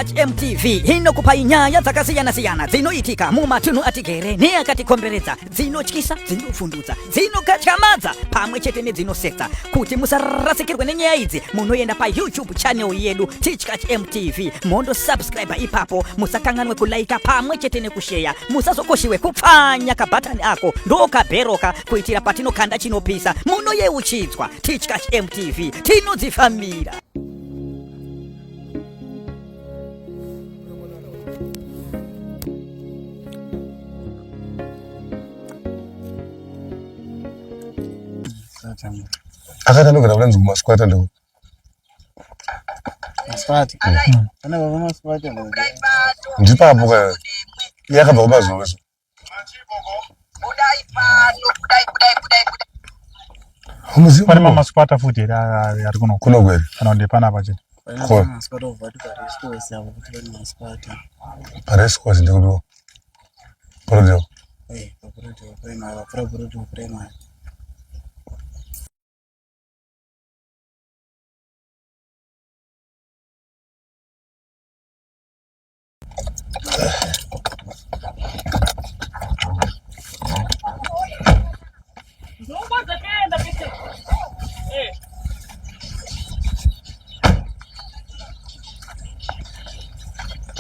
Teachcatch MTV hino kupa inyaya dzakasiyana-siyana dzinoitika mumatunhu atigere neakatikomberedza, dzinotyisa, dzinofundutsa, dzinokatyamadza pamwe chete nedzinosetsa. Kuti musarasikirwe nenyaya idzi, munoenda pa YouTube channel yedu Teachcatch MTV, mondo subscribe ipapo, musakanganwe kulaika pamwe chete nekushare, musazokoshiwe kupfanya kabhatani ako ndokabheroka kuitira patinokanda chinopisa munoyeuchidzwa. Teachcatch MTV tinodzifamira. Akatanogera kulanzi kumasquata ndo. Masquata. Kana baba masquata ndo. Ndipapo ka. Yakabva kumazuva. Umuzi pane masquata futi ari kuno. Kuno kweli. Kana ndepana pache. Ko. Masquata ovati parisco yavo kuti masquata. Parisco ndikudo. Prodio. Prodio prima.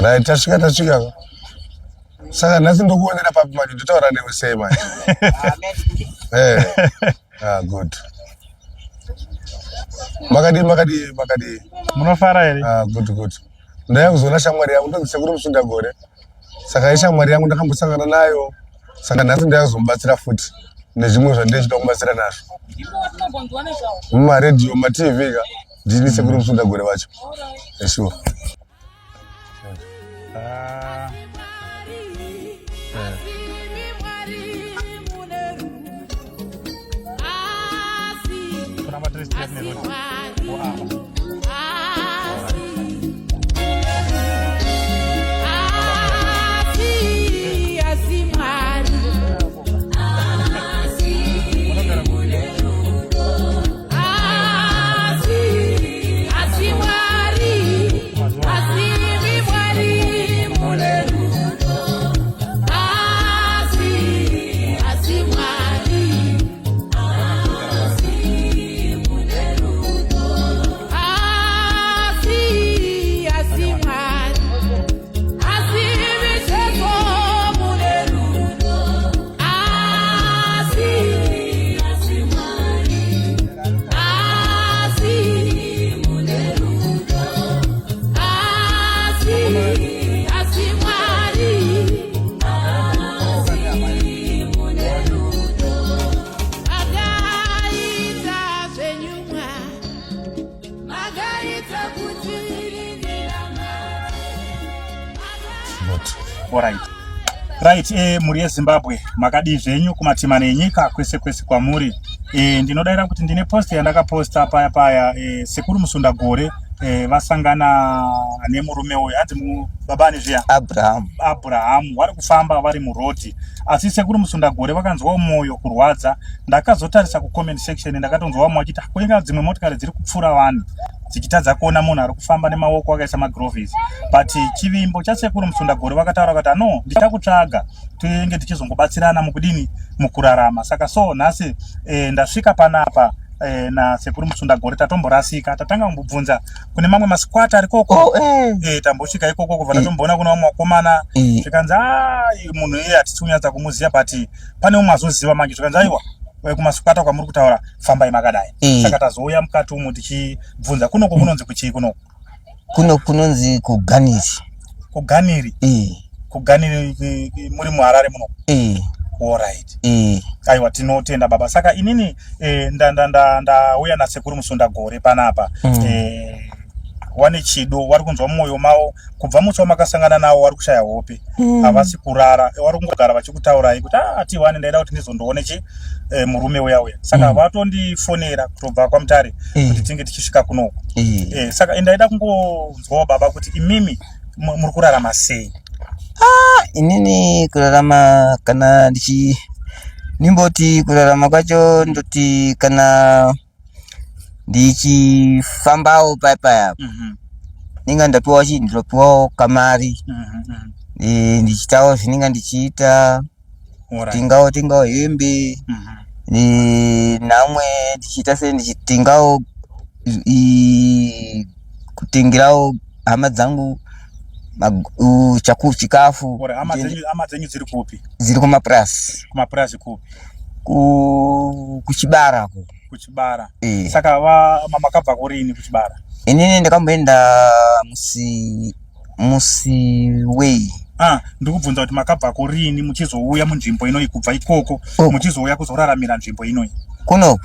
Right, tashika. Saka nasi ndokuonera papi manje nditaura newe sei manje. Good. Makadi. Munofara ere? Good. Ndaya kuzoona shamwari yangu ndonzi Sekuru Musundagore. Saka ishamwari yangu ndakambosangana nayo. Saka nasi ndakazombatsira futi nezvimwe zvandinoda kubatsira nazvo. Radio, TV ka ndini Sekuru Musundagore vacho. Sure. Kuna matresi Right, muri yeZimbabwe makadi zvenyu kumatima nenyika kwese kwamuri. Ndinodaira kuti ndine post yandakaposta paya Sekuru Musundagore vasangana nemurume uyu anzi babani zviya Abraham vari kufamba vari murodhi, asi Sekuru Musundagore vakanzwa mwoyo kurwadza. Ndakazotarisa kucomment section ndakatonzwa vamwe vachiti kuinga dzimwe motikari dziri kupfura vanhu dzichitadza kuona munhu ari kufamba nemaoko akaisa magroves, but chivimbo chaSekuru Musundagore vakataura kuti no, ndichida kutsvaga tinge tichizongobatsirana mukudini mukurarama. Saka so nhasi ndasvika panapa naSekuru Musundagore tatomborasika, tatanga kumbobvunza kune mamwe masquata ari koko. Tambosvika ikoko kubva tatomboona kuna vamwe vakomana zvikanzi munhu iye hatisi kunyatsa kumuziva, but pane umwe azoziva manje zvikanzi aiwa kumasquata kwamuri kutaura fambai makadai. Saka tazouya mukati umu tichibvunza kunoko kunonzi kuchii kunoko? Kunonzi kuganiri. Kuganiri muri muHarare muno. Alright. Aiwa, tinotenda baba. Saka inini ndauya naSekuru Musundagore panapa. Wane chido vari kunzwa mwoyo mavo kubva mutsa makasangana nawo vari kushaya hope, havasi kurara, vari kungogara vachikutaurai kuti tiwane ndaida kuti ndizondoone murume uya. Saka vatondifonera kutobva kwaMutare kuti tinge tichisvika kunoko. Saka ndaida kungonzwawo baba kuti imimi muri kurarama sei? Inini kurarama kana nimboti kurarama kwacho ndoti kana ndichifambawo paya ninga ndapewa chi ndilopewa kamari ndichitawo zvinenga ndichiita tingawo hembe namwe ndichiita se ndichitingawo kutengerawo hama dzangu chikafu. Hama dzenyu dziri kupi? Ziri kumaprasi. Kumaprasi kupi? Kuchibara ko. Kuchibara. Saka makabva kurini kuchibara? Inini ndakamboenda musi wei. Ndikubvunza kuti makabva kurini muchizouya munzvimbo inoi kubva ikoko muchizouya kuzoraramira nzvimbo inoi? Kuno.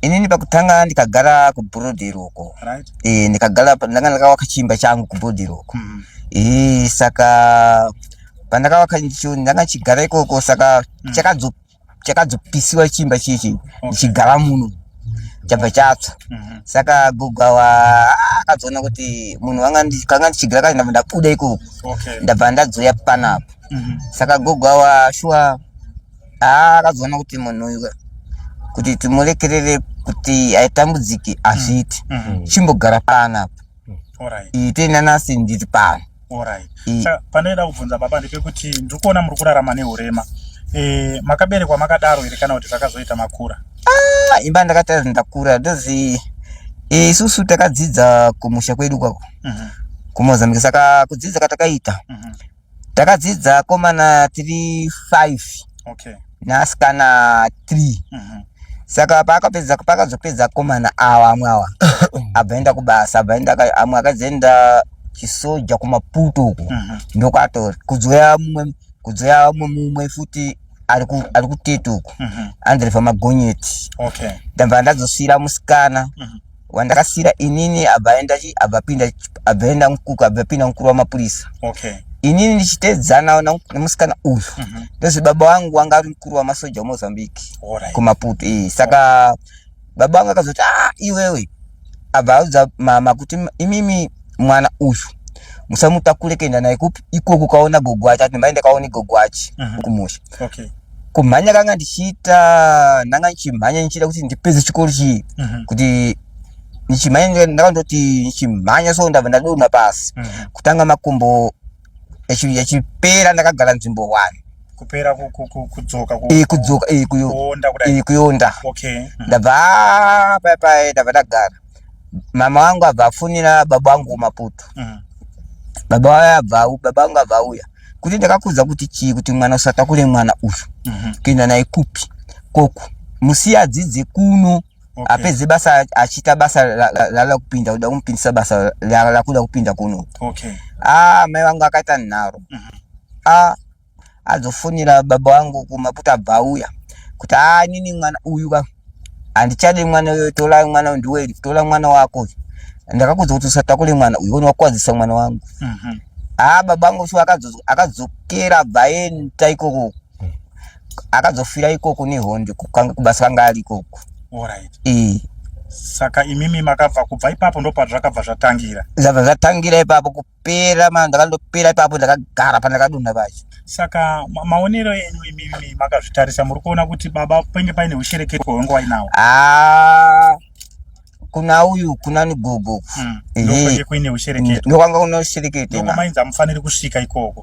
Inini pakutanga ndikagara kuBroadway uko. Right. Ndikagara ndakawaka chimba changu kuBroadway uko. Saka pandakawaka ndicho ndakachigara ikoko saka chakadzopisiwa chimba chichi ndichigara muno chabva chatsva. Saka gogawa akazoona kuti munhu wanga ndichigara kare ndabva ndabuda ikoko ndabva ndadzoya panapo. Saka gogawa shuwa akazoona kuti munhu kuti timurekerere kuti aitambudziki azviti chimbogara panapo. Tena nasi ndiri pano. Panoda kubvunza baba ndepekuti ndikuona muri kurarama neurema. Makaberekwa makadaro here kana kuti zvakazoita makura? Imba ndakati ndakura ndozi isusu takadzidza kumusha kwedu kwako kuMozambique. Saka kudzidza katakaita takadzidza komana 3-5 nasikana 3. Saka pakadzopedza komana amwe awa abvaenda kubasa, amwe akadzenda chisoja kuMaputo uko ndokwatori kudzoya mumwe futi ari kuTete uko andreva magonyeti. Ndabva ndadzosira musikana wandakasira inini abvaenda mukuru wamapurisa. Inini ndichitedzana nemusikana uyu ndozi baba wangu wanga ari mukuru wamasoja weMozambique kuMaputo. Saka baba wangu akazoti iwewe abva audza mama kuti imimi mwana uyu musamutakure kuenda naye ikoko kaona gogo wacho. Ati mbaende kaone gogo wacho kumusha. Kumhanya kanga ndichiita ndanga ndichimhanya ndichida kuti ndipedze chikoro chii kuti ndichimhanya ndakandoti ndichimhanya so ndabva ndadonha pasi kutanga makumbo yachipera ndakagara nzvimbo 1 kupera kudzoka kuyonda. Ndabva paya ndabva ndagara. Mama wangu abva afunira baba wangu kuMaputo. Baba wangu abva auya kuti ndakakudza kuti chii kuti mwana usatakure mwana uyu kuenda naye kupi koko musiya adzidze kuno apedze basa achita basa la kupinda kuda kumpindisa basa la kuda kupinda kuno. Mai wangu akaita nharo azofunira baba wangu kuMaputo abva auya kuti nini mwana uyu ka andichade mwana uyu, tola mwana ndiwe, tola mwana wako. Ndakakudza kuti usatakure mwana uyu unokwadzisa mwana wangu. Baba wangu sho akadzokera bvaenda ikoko akadzofira ikoko nehondi kubasa kanga ari ikoko. Saka imimi makabva kubva ipapo ndopa zvakabva zvatangira. Zvabva zvatangira ipapo kupera ndakandopera ipapo ndakagara pandakadonha pacho. Saka maonero enyu imimi makazvitarisa muri kuona kuti baba penge paine usherekero wenguva inawo? Kuna uyu kuna ni gogo. Ndokwenge kuine usherekero. Ndokwanga kuna usherekero. Ndokumainza mufaniri kusvika ikoko.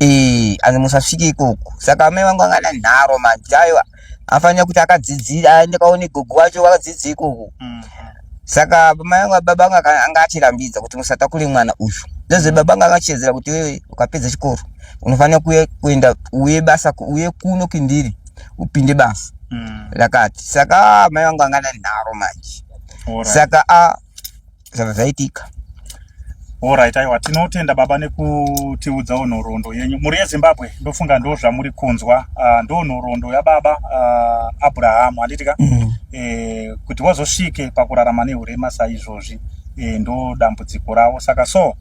Ani musasvike ikoko. Saka mai vangu vangana nharo majayo afanira kuti akadzidzira aende kaone gogo wacho wakadzidza ikoko. Saka baba vangu anga achirambidza kuti musatakure mwana uyu. Ndozi baba vangu akachedzera kuti wewe ukapedza chikoro unofanira kuenda uye basa uye kuno kindiri upinde basa. Rakati. Saka mai vangu vangana nharo manje. Saka zvaitika. Alright, aiwa tinotenda baba nekutiudzawo nhoroondo yenyu. Muri yeZimbabwe ndofunga ndo zvamuri kunzwa. Ndo nhoroondo yababa Abraham handitika kuti wazosvike pakurarama neurema saizvozvi ndo dambudziko rawo. Saka so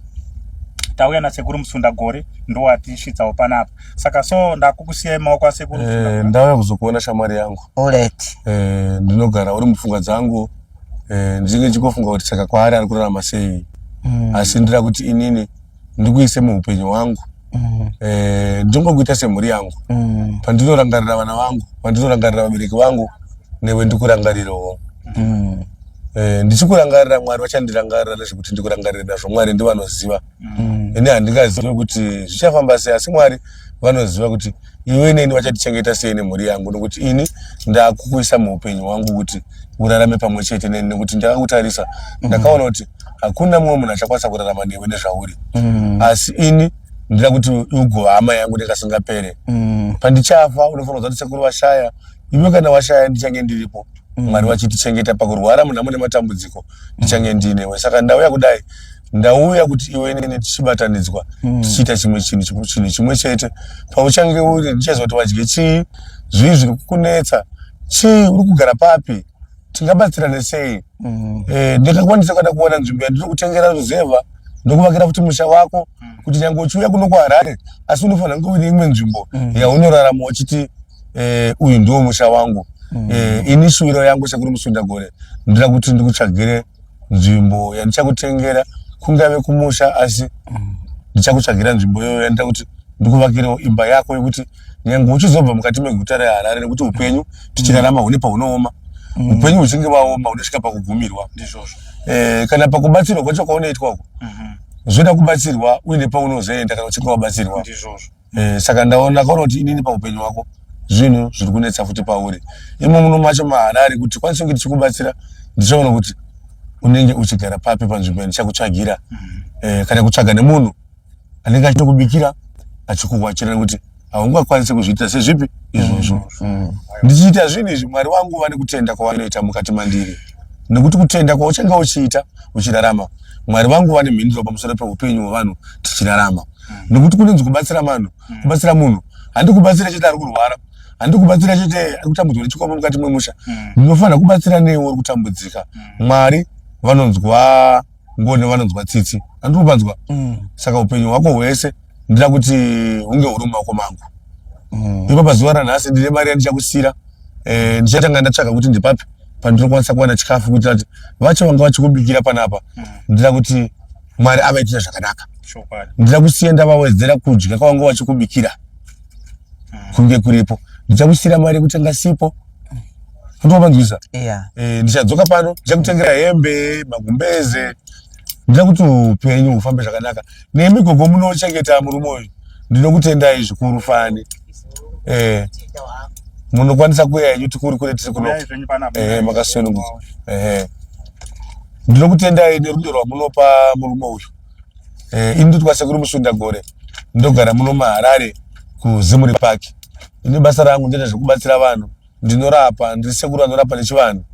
tauya nasekuru Musundagore ndo watisvitsawo panapa. Saka so ndakukusiyai maoko asekuru Musundagore. Ndauya kuzokuona shamwari yangu. Alright. Ndinogara uri mupfungwa dzangu. Ndinge ndichifunga kuti saka kwaari ari kurarama sei. Asi ndira kuti inini ndikuise muupenyu hwangu. Ndingokuita semhuri yangu. Pandinorangarira vana vangu, pandinorangarira vabereki vangu, newe ndikurangarirawo. ndichikurangarira Mwari vachandirangarira nezvekuti ndikurangarira nazvo Mwari ndivanoziva. Ine handingazivi kuti zvichafamba sei, asi Mwari vanoziva kuti iwe neni vachatichengeta sei nemhuri yangu, nokuti ini ndakukuisa muupenyu hwangu kuti urarame pamwe chete neni, nekuti ndakakutarisa ndakaona kuti hakuna mumwe munhu achakwanisa kurarama newe nezvauri. Asi ini ndira kuti ugova hama yangu ndikasingapere. Pandichafa unofanira kuziva kuti sekuru vashaya, iwe kana washaya ndichange ndiripo. Mwari vachitichengeta pakurwara munhu mune matambudziko ndichange ndinewe. Saka ndauya kudai, ndauya kuti iwe neni tichibatanidzwa tichiita chimwe chinhu chimwe chete. Pauchange uri ndichaziva kuti wadye chii, zvii zviri kukunetsa, chii, uri kugara papi, tingabatsirane sei. Ndikakwanisa kada kuona nzvimbo yandiri kutengera ruzevha ndokuvakira kuti musha wako, kuti nyange uchiuya kuno kuHarare asi unofanira kunge uine imwe nzvimbo yaunorarama uchiti uyu ndiwo musha wangu. Ini shuviro yangu sekuru Musundagore ndira kuti ndikutsvagire nzvimbo yandichakutengera, kungave kumusha asi ndichakutsvagira nzvimbo iyoyo yandira kuti ndikuvakirewo imba yako yekuti nyange uchizobva mukati meguta reHarare, nekuti upenyu tichirarama hune paunooma, upenyu huchinge waoma unosvika pakugumirwa. Kana pakubatsirwa kwacho kwaunoitwako zvoda kubatsirwa uine paunozoenda kana uchinge wabatsirwa. Saka ndakaona kuti inini paupenyu hwako zvinhu zviri kunetsa futi pauri imo muno macho maHarare, kuti kwanise kunge tichikubatsira ndichaona kuti unenge uchigara papi panzvimbo yandichakutsvagira. Kana kutsvaga nemunhu anenge achitokubikira achikuwachira, nekuti haungakwanisi kuzviita sezvipi izvozvo. Ndichiita zvinhu izvi Mwari wangu vane kutenda kwavanoita mukati mandiri, nekuti kutenda kwauchange uchiita uchirarama, Mwari vangu vane mhinduro pamusoro peupenyu hwevanhu tichirarama. Nekuti kunenzi kubatsira vanhu, kubatsira munhu, handikubatsira chete ari kurwara, handikubatsira chete ari kutambudzwa nechikomba mukati mwemusha, ndinofanira kubatsira newe uri kutambudzika. Mwari vanonzwa ngoni, vanonzwa tsitsi, handikupanzwa. Saka upenyu hwako hwese ndira kuti hunge huri mumaoko mangu. Ipa pazuva ranhasi ndine mari yandichakusira, ndichatanga ndatsvaga kuti ndipapi pandinokwanisa kuwana chikafu, kuitira kuti vacho vanga vachikubikira panapa ndira kuti Mwari avaitira zvakanaka. Ndira kusiya ndavawedzera kudya kwavanga vachikubikira kunge kuripo, ndichakusiyira mari yekutenga sipo. Ndinopanzwisa. Ndichadzoka pano ndichakutengera hembe, magumbeze, ndira kuti upenyu hufambe zvakanaka. Nemigogo munochengeta murume uyu ndinokutendai zvikuru fani. Munokwanisa kuya yuti kuri kure tiri kuno makasunungudzwa. Ndinokutendai nerudo rwamunopa murume uyu. Ini ndotwa sekuru Musundagore ndogara muno maHarare kuZimuri Park. Ini basa rangu ndinoita zvekubatsira vanhu, ndinorapa, ndiri sekuru anorapa nechivanhu.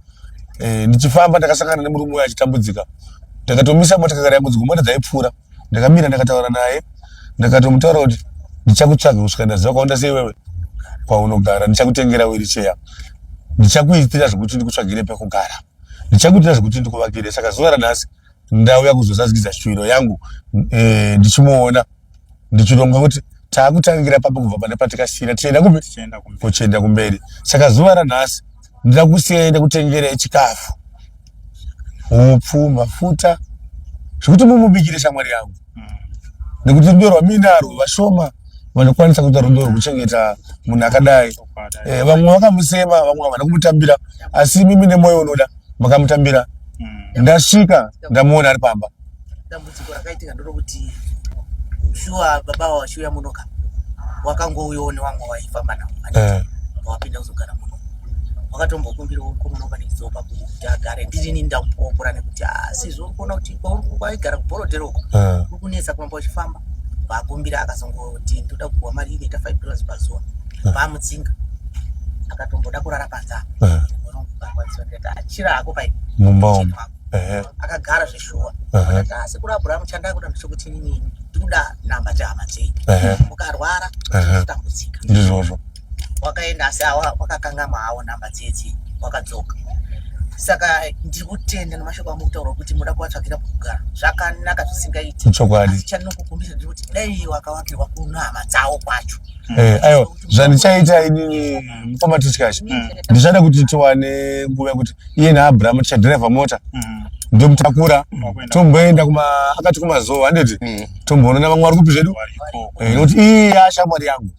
Ndichifamba ndakasangana nemurume uyu achitambudzika, ndakatomisa motikari yangu dzigumota dzaipfuura, ndakamira ndakataura naye, ndakatomutaura kuti ndichakutsvaga kusvika ndaziva kwaunda sei wewe kwaunogara, ndichakutengera wheelchair, ndichakuitira zvekuti ndikutsvagire pekugara, ndichakuitira zvekuti ndikuvakire. Saka zuva ranhasi ndauya kuzozadzikidza shuviro yangu, ndichimuona ndichironga kuti taakutangira papo kubva pane patikasiyira tienda kupi kuchienda kumberi. Saka zuva ranhasi ndira kusiyai ndakutengera chikafu, upfu, mafuta, zvekuti mumubikire shamwari yangu, nekuti rudo rwamii narwo vashoma vanokwanisa kuita rudo rwekuchengeta munhu akadai. Vamwe vakamusema, vamwe havana kumutambira, asi mimi nemwoyo unoda makamutambira. Ndasvika ndamuona ari pamba. Dambudziko rakaitika ndokuti shuwa baba washuya munoka wakangouyoone wamwe waifamba nawo wapinda kuzogara muno, wakatombokumbira kumunoka nechizopa kuti agare ndirini ndamupopora, nekuti asizvo kuona kuti kwaigara kubhorodhero uko kuri kunetsa kuramba uchifamba. Vakumbira akazongoti ndoda kupuwa mari inoita $5 pazuva, vamutsinga akatomboda kurara panze achira ako pai mumba akagara zveshuwa. Sekuru Abhurahamu chandakuda ndechekuti inini ndikuda namba chahama chei, ukarwara chitambudzika ndizvozvo, wakaenda asi wakakangama hawo namba dzedzi wakadzoka. Saka ndiri kutenda nemashoko amukutaura kuti muda kuvatsvagira pokugara zvakanaka zvisingaiti. Chokwadi. Chandinokukumbira ndikuti dai wakavakirwa kuno hama dzawo kwacho. Aiwa, zvandichaita inini mufamba tichikashi, ndichada kuti tiwane nguva yekuti iye naAbhurahamu tichadhiraivha mota ndomutakura tomboenda akati kumazowa, handiti tomboona vamwe vari kupi zvedu, nokuti iye ashamwari yangu.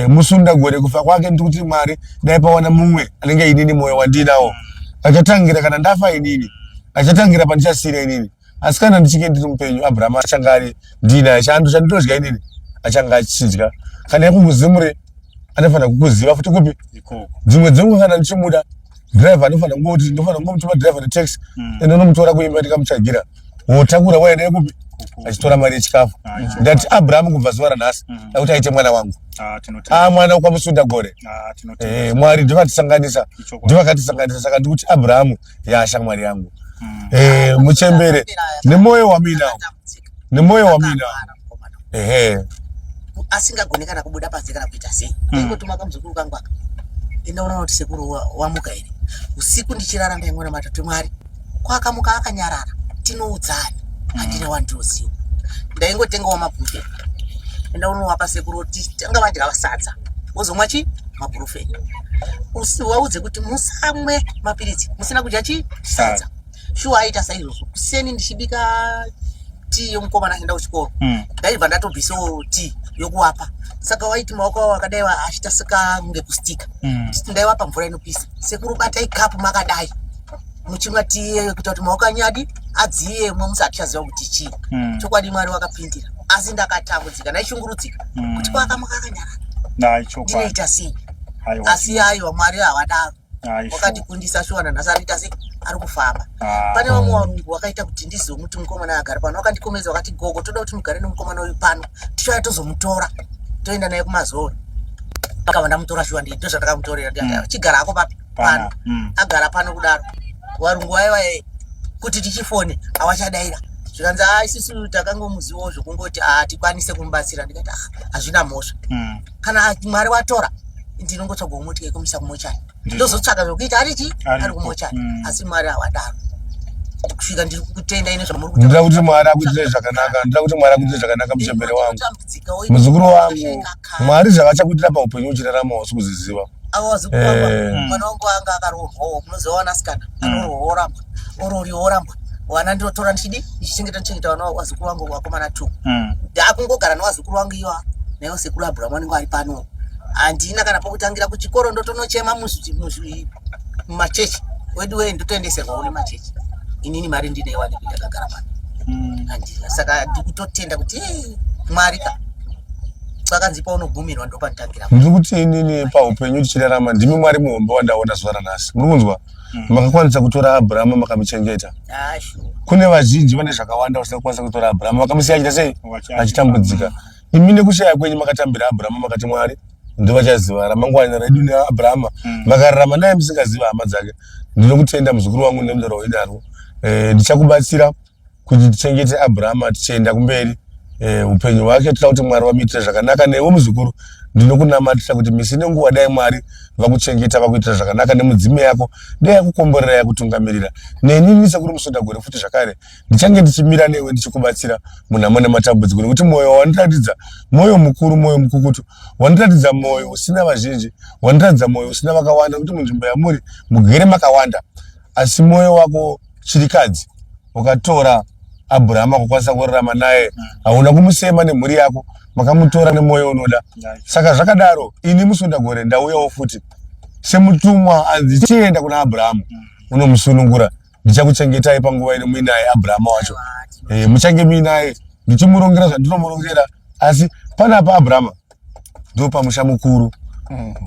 Musundagore kufa kwake ndikuti Mwari dai pawana mumwe anenge inini mwoyo wandinawo achatangira kana ndafa inini achatangira pandichasira inini asi kana ndichike ndiri mupenyu Abraham achanga ari ndina chando chandinodya inini achanga achidya kana yakunguzimure anofanira kukuziva futi kupi dzimwe dzenguva kana ndichimuda driver anofanira kungoti ndinofanira kungomutuma driver netaxi ende unomutora kuimba ndikamutsvagira wotakura waenda kupi achitora mari yechikafu ndati Abraham kubva zuva ranhasi akuti aite mwana wangu mwana ukwamusunda gore Mwari ndivatisanganisa saka ndikuti Abraham yashamwari yangu muchembere nemoyo waminawo asingagone kana kubuda panze kana kuita sei ndingotuma kamuzukuru kangu aka ndaona kuti sekuru wamuka ere usiku ndichirara ndaimona matatu Mwari kwakamuka akanyarara tinoudzana handina wandoziwa ndaingotengawo mabhuke ndaunowa sekuru kuti tanga vadya vasadza wozomwa chi mabhurufeni waudze kuti musamwe mapiritsi musina kudya chi sadza shuwa aita saizvozvo kuseni ndichibika tii yomukomana achienda kuchikoro ndaibva ndatobvisawo tii yokuwapa saka waiti maoko avo akadai achitasika ngekustika ndaiwapa mvura inopisa sekuru batai kapu makadai muchimwa tii kuita kuti maoko anyadi adziye mwe musati chaziva kuti chii chokwadi Mwari wakapindira asi ndakatambudzika ndaishungurudzika kuti kwakamuka akanyarara ndinoita sei asi aiwa Mwari havadaro wakandikundisa shuwana nhasi arikuita sei ari kufamba pane vamwe varungu wakaita kuti ndizomuti mukomana agara pano wakandikomedza wakati gogo toda kuti mugare nomukomana uyu pano tichauya tozomutora toenda naye kumazoro akava ndamutora shuwa ndii ndozvatakamutorera chigara ako papi pano agara pano kudaro varungu vaiva kuti tichifone havachadaira zvikanzi isusu takangomuzivawo zvokungoti tikwanise kumubatsira ndikati hazvina mhosva kana Mwari watora ndinongotsvagomuti kumisa kumochari ndozotsvaga zvokuita arichi ari kumochari asi Mwari hawadaro kusvika ndiri kutenda ine zvamuri ndira kuti Mwari akuitire zvakanaka muchembere wangu muzukuru wangu Mwari zvavachakuitira paupenyu uchirarama wasi kuziziva awazukuru wangu mwana wangu anga akarohwa munoziva nasikana anorohwa orororambwa wana ndotora ndichichengeta wana wazukuru wangu wakomana 2 ndakungogara nawazukuru wangu iwa naiwo sekuru Abraham anenge ari pano handina kana pokutangira kuchikoro ndotonochema mumachechi wedu ndotoendeserwa une machechi inini mari ndineiwane ndakagara pano handina saka ndikutotenda kuti Mwari ka kwakanzi paunogumirwa ndopanotangira ndiri kuti inini paupenyu tichirarama ndimi Mwari muhombe wandaona zuva ranhasi muri kunzwa makakwanisa kutora Abraham makamuchengeta kune vazhinji vane zvakawanda vasina kukwanisa kutora Abraham vakamusiya achita sei achitambudzika imi nekushaya kwenyu makatambira Abraham makati Mwari ndovachaziva ramangwana redu neAbraham makararama naye musingaziva hama dzake ndinokutenda muzukuru wangu nemudoro wedaro ndichakubatsira kuti tichengete Abraham tichienda kumberi upenyu hwake toda kuti Mwari vamuitire zvakanaka newe muzukuru ndinokunamatira kuti misi nenguva dai Mwari vakuchengeta vakuitira zvakanaka nemudzime yako dai yakukomborera yakutungamirira nenini sekuru musunda gore futi zvakare ndichange ndichimira newe ndichikubatsira munhamo nematambudziko nekuti mwoyo wandiratidza mwoyo mukuru mwoyo mukukutu wandiratidza mwoyo usina vazhinji wandiratidza mwoyo usina vakawanda kuti munzvimbo yamuri mugere makawanda asi mwoyo wako chirikadzi ukatora Abraham akakwanisa kurarama naye hauna kumusema nemhuri yako makamutora nemwoyo unoda saka zvakadaro ini musunda gore ndauyawo futi semutumwa anzichienda kuna Abraham unomusunungura ndichakuchengetai panguva ino muinaye Abraham wacho muchange muinaye ndichimurongera zvandinomurongera asi panapa Abraham ndopamusha mukuru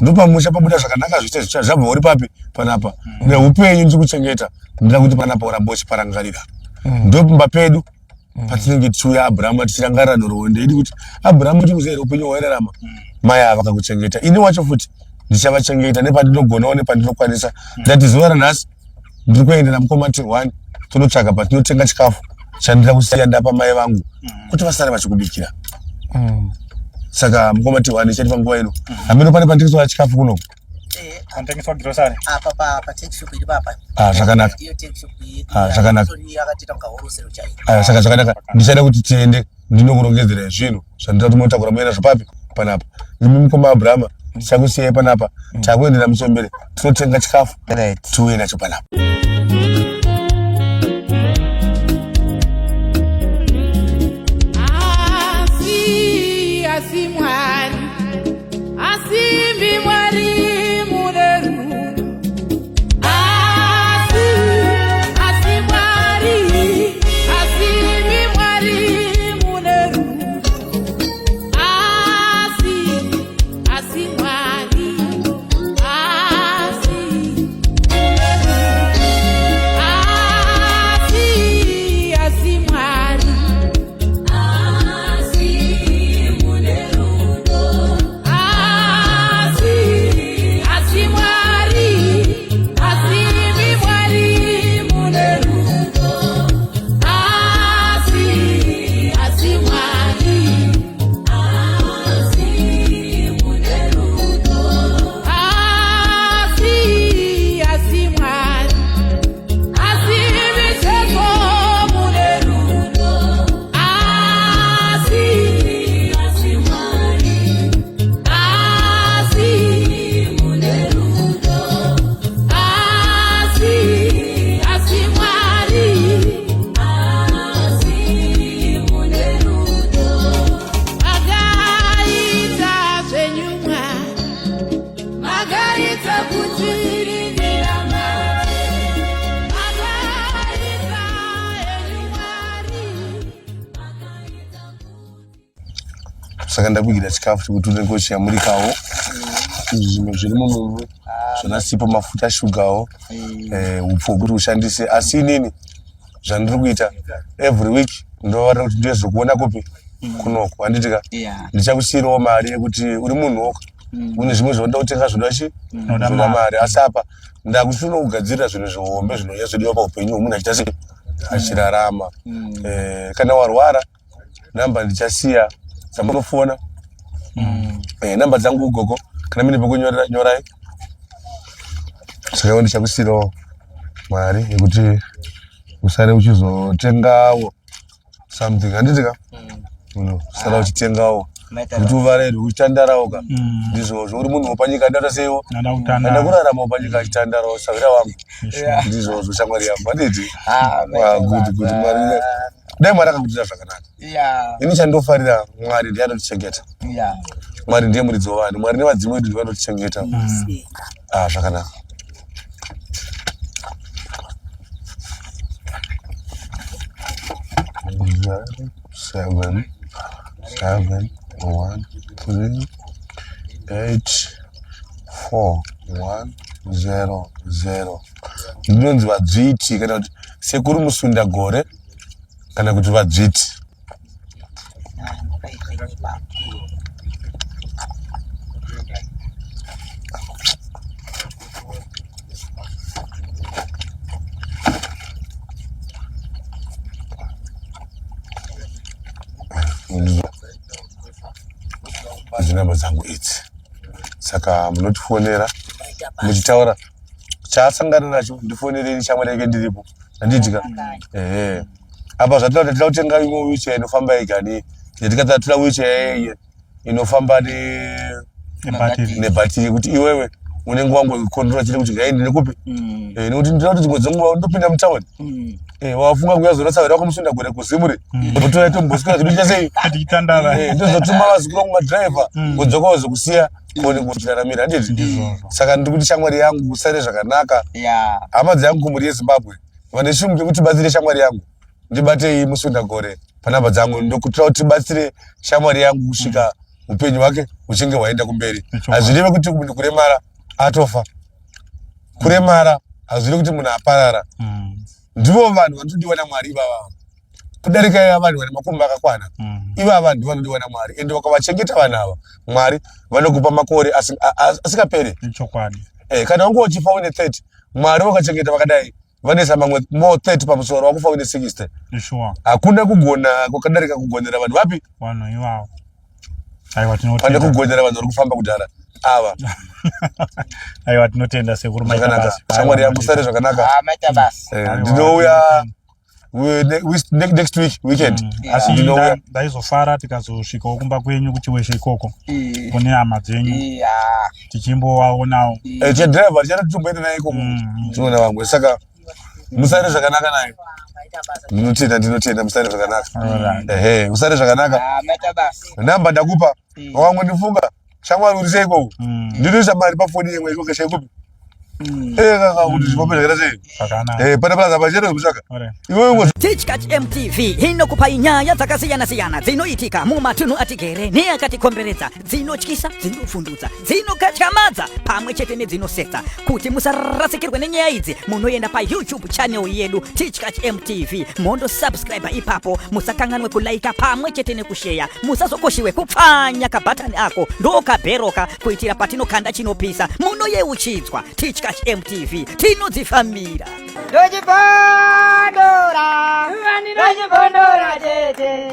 ndopamusha pabuda zvakanaka zvite zvabva uri papi panapa neupenyu ndikuchengeta ndira kuti panapa uramba uchiparangarira ndopumba pedu patinenge tichiuya Abraham tichirangarira nhoroondo idi kuti Abraham tikuzeera upenyu hwairarama mai ava vakakuchengeta ini wacho futi ndichavachengeta nepandinogonawo nepandinokwanisa ndati zuva ranhasi ndiri kuendera mukomati 1 tonotsvaga patinotenga chikafu chandira kusiya ndapa mai vangu kuti vasare vachikubikira saka mukomati 1 ichati panguva ino hamino pane pandikuzoa chikafu kuno Antengiswa grocery. Pa take shop iri papa. Zvakanaka. Iyo take shop iri. Zvakanaka. Yakatita mukahorosero chai. Saka zvakanaka. Ndichada kuti tiende ndinokurongedzera zvinhu zvandira kuti motakura muenda zvapapi panapa. Imi mukoma Abraham tichakusiyai panapa. Takuendera musombere. Tinotenga chikafu. Tiuye nacho panapa. Asi Mwari. Asi Mwari. Saka ndabikira chikafu chekuti ndingoshamurikawo zvimwe zviri muno zvonasipa mafuta shugawo upfu hwekuti ushandise. Asi inini zvandiri kuita every week ndovarira kuti ndozokuona kupi kunoko handitika ndichakusiyirawo mari yekuti uri munhu woka une zvimwe zvaunoda kutenga zvoda mari. Asi apa ndakushuna kugadzirira zvinhu zvihombe zvinonyanya zvodiwa paupenyu hwemunhu achita sei achirarama. Kana warwara namba ndichasiya dzamurofona namba dzangu ugogo kana mine pekunyorai. Saka ndichakusiyirawo mari yekuti usare uchizotengawo something handitika sara uchitengawo kuti uvarerwe uchitandarawo ndizvozvo. Uri munhu wopanyika ndata seiwo anda kurarama wopanyika achitandarawo savira wangu ndizvozvo shamwari yangu handiti good mwari dai mwari akakuitira zvakanaka. Ini chandofarira mwari ndiye anotichengeta. Mwari ndiye muridzi wavanhu. Mwari nevadzimwe vedu ndiye vanotichengeta. Zvakanaka. Seven, 1, 3, 8, 4, 1, 0, 0. Ndinonzi vadzviti kana kuti sekuru Musunda Gore kana kuti vadzviti. Zinamba dzangu idzi. Saka munotifonera muchitaura chaasangana nacho ndifonereni shamwari yake ndiripo handitika. Apa zvatinoda tida kutenga imwe wheelchair inofamba yega yatikatatola wheelchair inofamba nebhatiri kuti iwewe unenge wangokontrola chiri kuti ngaindi nekupi nekuti ndinoda kuti dzimwe dzenguva ndopinda mutauni wafunga kuyazorasa wera kumusunda gore kuzimuri kutora tombosika zvinhu sei ndizotuma vazukuru vangu madhiraivha kudzoka wazokusiya kone kuchiraramira handiti. Saka ndiri kuti shamwari yangu usare zvakanaka. Hama dzangu kumhuri yeZimbabwe vane shumbu yekuti batsire shamwari yangu ndibatei Musunda Gore panhamba dzangu ndokutira kuti batsire shamwari yangu kusvika upenyu hwake uchinge hwaenda kumberi. Hazvirevi kuti munhu kuremara atofa. Kuremara hazvirevi kuti munhu aparara. Ndivo vanhu vanotodiwa naMwari ivava kudarika vanhu vane makumbo akakwana. Ivava ndivo vanodiwa naMwari ende wakavachengeta vanhu ava Mwari vanokupa makore asingaperi. Kana wangu uchifa une 30 Mwari wakachengeta vakadai vanesa mamwe more 30 pamusoro wakufa une 60. Hakuna kugona kwakadarika kugonera vanhu vapi vanhu ivavo. Pane kugonera vanhu vari kufamba kudhara ava. Aiwa tinotenda sekuru maita shamwari yangu sare zvakanaka. Ndinouya next weekend. Asi ndaizofara tikazosvikawo kumba kwenyu kuchiweshe ikoko kune hama dzenyu tichimbowaonawo. Chedhiraivha richatotomboenda naye ikoko tinoona vamwe. Saka musare zvakanaka naye. Ndinotenda musare zvakanaka. Usare zvakanaka. Namba ndakupa wamwe ndifunga shamwari uri seiko ndinoisa mari pafoni yemwe iko keshaikupi kaka kuti zvipope zvakaita sei pane plaza pachero kutsvaka iwewe. Teachcatch MTV inokupa nyaya dzakasiyana-siyana dzinoitika mumatunhu atigere neakatikomberedza, dzinotyisa, dzinofundutsa, dzinokatyamadza pamwe chete nedzinosetsa. Kuti musarasikirwe nenyaya idzi munoenda paYouTube channel yedu Teachcatch MTV mondo subscribe ipapo. Musakanganwe kulaika pamwe chete nekusheya. Musazokoshiwe kupfanya kabhatani ako ndokabheroka kuitira patinokanda chinopisa munoyeuchidzwa. Teachcatch MTV tinodzifamira. Dojipondora tete.